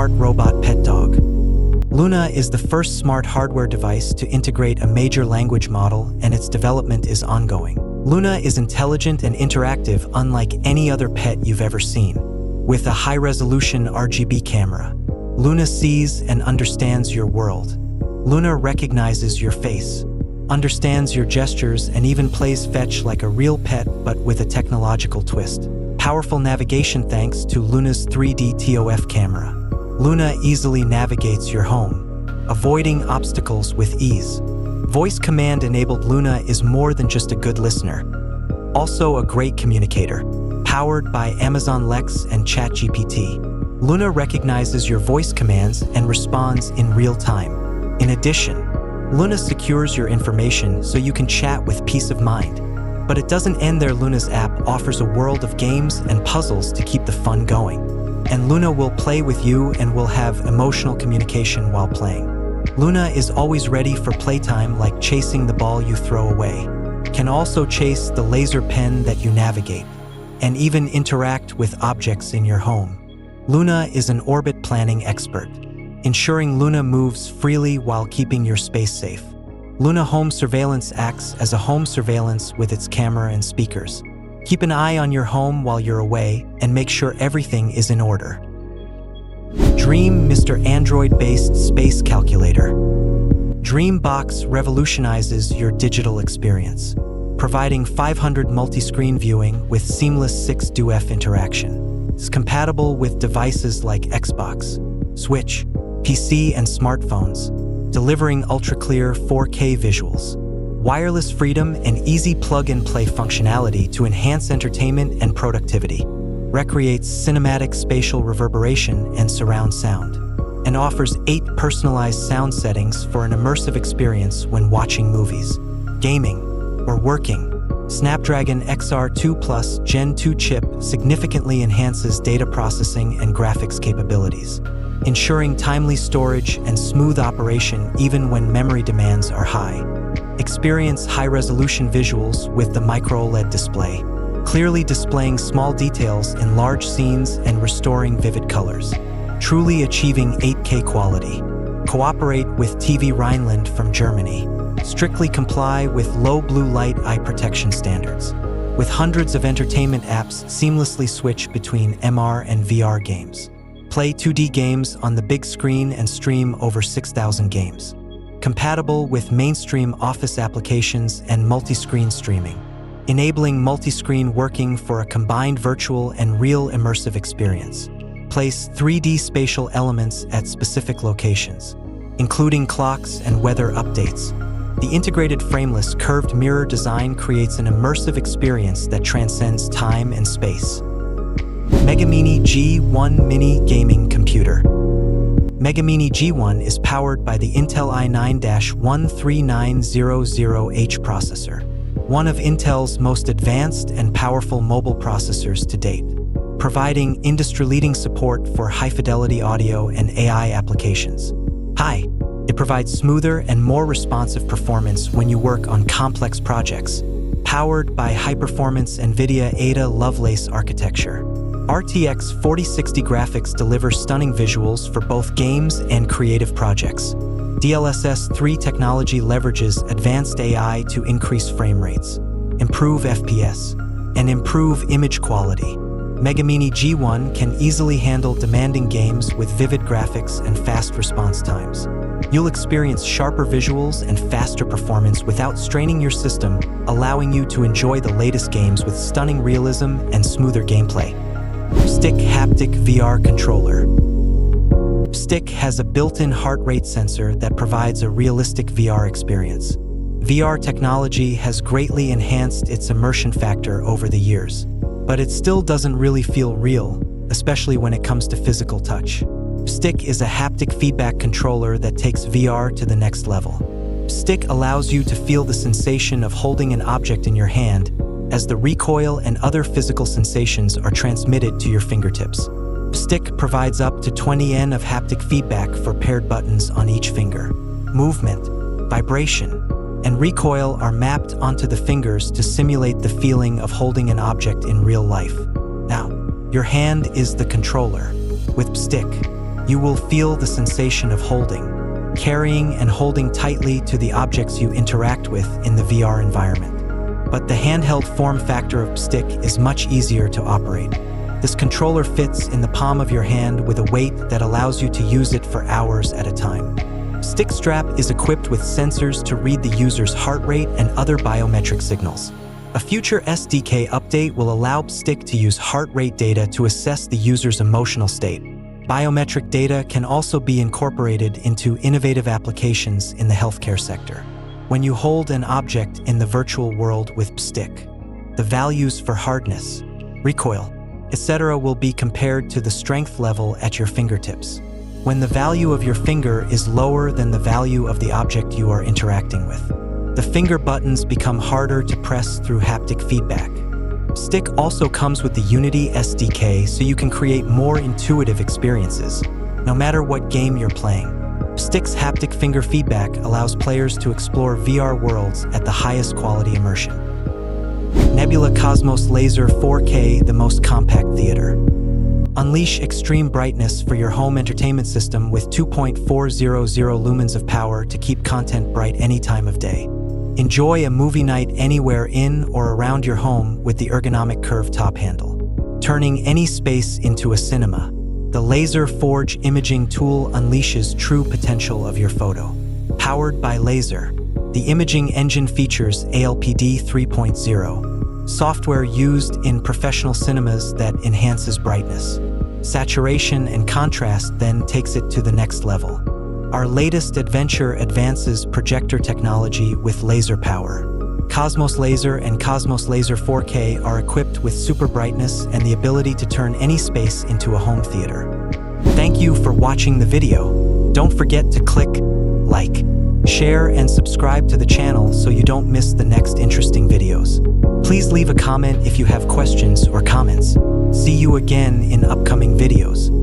smart robot pet dog. Loona is the first smart hardware device to integrate a major language model, and its development is ongoing. Loona is intelligent and interactive unlike any other pet you've ever seen. With a high-resolution RGB camera, Loona sees and understands your world. Loona recognizes your face, understands your gestures, and even plays fetch like a real pet but with a technological twist. Powerful navigation thanks to Loona's 3D TOF camera. Loona easily navigates your home, avoiding obstacles with ease. Voice command-enabled Loona is more than just a good listener, also a great communicator. Powered by Amazon Lex and ChatGPT, Loona recognizes your voice commands and responds in real time. In addition, Loona secures your information so you can chat with peace of mind. But it doesn't end there. Loona's app offers a world of games and puzzles to keep the fun going. And Loona will play with you and will have emotional communication while playing. Loona is always ready for playtime, like chasing the ball you throw away. Can also chase the laser pen that you navigate, and even interact with objects in your home. Loona is an orbit planning expert, ensuring Loona moves freely while keeping your space safe. Loona Home Surveillance acts as a home surveillance with its camera and speakers. Keep an eye on your home while you're away and make sure everything is in order. Dream Mr. Android-based space calculator. Dreambox revolutionizes your digital experience, providing 500 multi-screen viewing with seamless 6DoF interaction. It's compatible with devices like Xbox, Switch, PC, and smartphones, delivering ultra-clear 4K visuals, wireless freedom, and easy plug-and-play functionality to enhance entertainment and productivity, recreates cinematic spatial reverberation and surround sound, and offers 8 personalized sound settings for an immersive experience when watching movies, gaming, or working. Snapdragon XR2 Plus Gen 2 chip significantly enhances data processing and graphics capabilities, ensuring timely storage and smooth operation even when memory demands are high. Experience high-resolution visuals with the micro-OLED display, clearly displaying small details in large scenes and restoring vivid colors, truly achieving 8K quality. Cooperate with TV Rhineland from Germany. Strictly comply with low blue light eye protection standards. With hundreds of entertainment apps, seamlessly switch between MR and VR games. Play 2D games on the big screen and stream over 6,000 games. Compatible with mainstream Office applications and multi-screen streaming, enabling multi-screen working for a combined virtual and real immersive experience. Place 3D spatial elements at specific locations, including clocks and weather updates. The integrated frameless curved mirror design creates an immersive experience that transcends time and space. MEGAMINI G1 Mini gaming computer. MEGAMINI G1 is powered by the Intel i9-13900H processor, one of Intel's most advanced and powerful mobile processors to date, providing industry-leading support for high-fidelity audio and AI applications. It provides smoother and more responsive performance when you work on complex projects, powered by high-performance NVIDIA Ada Lovelace architecture. RTX 4060 graphics deliver stunning visuals for both games and creative projects. DLSS 3 technology leverages advanced AI to increase frame rates, improve FPS, and improve image quality. MEGAMINI G1 can easily handle demanding games with vivid graphics and fast response times. You'll experience sharper visuals and faster performance without straining your system, allowing you to enjoy the latest games with stunning realism and smoother gameplay. Bstick Haptic VR Controller. Bstick has a built-in heart rate sensor that provides a realistic VR experience. VR technology has greatly enhanced its immersion factor over the years, but it still doesn't really feel real, especially when it comes to physical touch. Bstick is a haptic feedback controller that takes VR to the next level. Bstick allows you to feel the sensation of holding an object in your hand as the recoil and other physical sensations are transmitted to your fingertips. Bstick provides up to 20 N of haptic feedback for paired buttons on each finger. Movement, vibration, and recoil are mapped onto the fingers to simulate the feeling of holding an object in real life. Now, your hand is the controller. With Bstick, You will feel the sensation of holding, carrying and holding tightly to the objects you interact with in the VR environment. But the handheld form factor of Bstick is much easier to operate. This controller fits in the palm of your hand with a weight that allows you to use it for hours at a time. Bstick strap is equipped with sensors to read the user's heart rate and other biometric signals. A future SDK update will allow Bstick to use heart rate data to assess the user's emotional state. Biometric data can also be incorporated into innovative applications in the healthcare sector. When you hold an object in the virtual world with Bstick, the values for hardness, recoil, etc. will be compared to the strength level at your fingertips. When the value of your finger is lower than the value of the object you are interacting with, the finger buttons become harder to press through haptic feedback. Bstick also comes with the Unity SDK, so you can create more intuitive experiences, no matter what game you're playing. Bstick's haptic finger feedback allows players to explore VR worlds at the highest quality immersion. Nebula Cosmos Laser 4K, the most compact theater. Unleash extreme brightness for your home entertainment system with 2.400 lumens of power to keep content bright any time of day. Enjoy a movie night anywhere in or around your home with the ergonomic curved top handle, turning any space into a cinema. The Laser Forge imaging tool unleashes true potential of your photo. Powered by laser, the imaging engine features ALPD 3.0, software used in professional cinemas that enhances brightness. Saturation and contrast then takes it to the next level. Our latest adventure advances projector technology with laser power. Cosmos Laser and Cosmos Laser 4K are equipped with super brightness and the ability to turn any space into a home theater. Thank you for watching the video. Don't forget to click like, share, and subscribe to the channel so you don't miss the next interesting videos. Please leave a comment if you have questions or comments. See you again in upcoming videos.